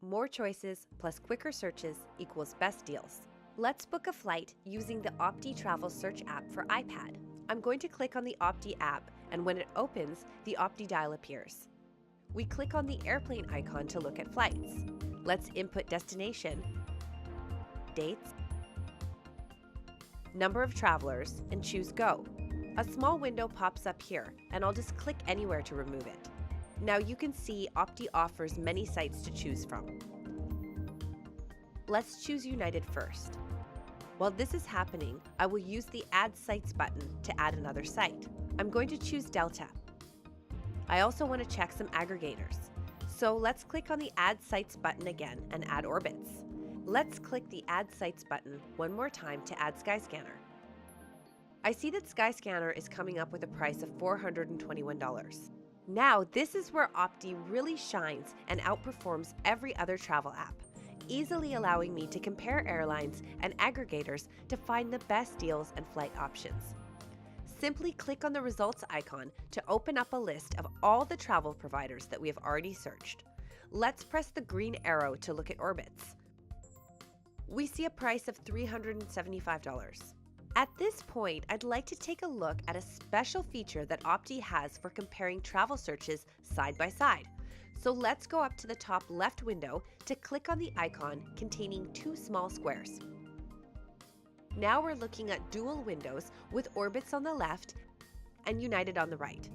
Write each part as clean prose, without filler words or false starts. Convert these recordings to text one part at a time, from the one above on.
More choices plus quicker searches equals best deals. Let's book a flight using the Opptee Travel Search app for iPad. I'm going to click on the Opptee app, and when it opens, the Opptee dial appears. We click on the airplane icon to look at flights. Let's input destination, dates, number of travelers, and choose Go. A small window pops up here, and I'll just click anywhere to remove it. Now you can see Opptee offers many sites to choose from. Let's choose United first. While this is happening, I will use the Add Sites button to add another site. I'm going to choose Delta. I also want to check some aggregators. So let's click on the Add Sites button again and add orbits. Let's click the Add Sites button one more time to add Skyscanner. I see that Skyscanner is coming up with a price of $421. Now, this is where Opptee really shines and outperforms every other travel app, easily allowing me to compare airlines and aggregators to find the best deals and flight options. Simply click on the results icon to open up a list of all the travel providers that we have already searched. Let's press the green arrow to look at orbits. We see a price of $375. At this point, I'd like to take a look at a special feature that Opptee has for comparing travel searches side by side. So let's go up to the top left window to click on the icon containing two small squares. Now we're looking at dual windows with orbits on the left and United on the right.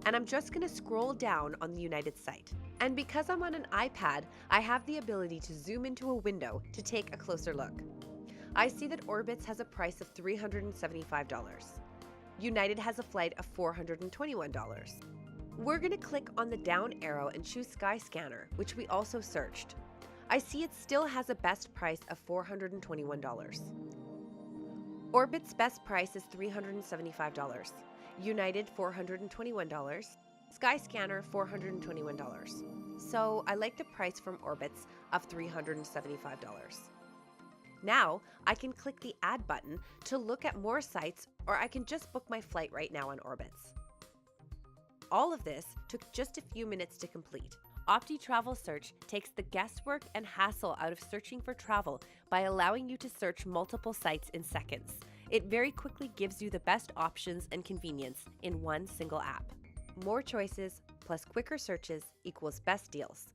And I'm just going to scroll down on the United site. And because I'm on an iPad, I have the ability to zoom into a window to take a closer look. I see that Orbitz has a price of $375. United has a flight of $421. We're going to click on the down arrow and choose Skyscanner, which we also searched. I see it still has a best price of $421. Orbit's best price is $375. United $421. Skyscanner $421. So I like the price from Orbitz of $375. Now, I can click the Add button to look at more sites, or I can just book my flight right now on Orbitz. All of this took just a few minutes to complete. Opptee Travel Search takes the guesswork and hassle out of searching for travel by allowing you to search multiple sites in seconds. It very quickly gives you the best options and convenience in one single app. More choices plus quicker searches equals best deals.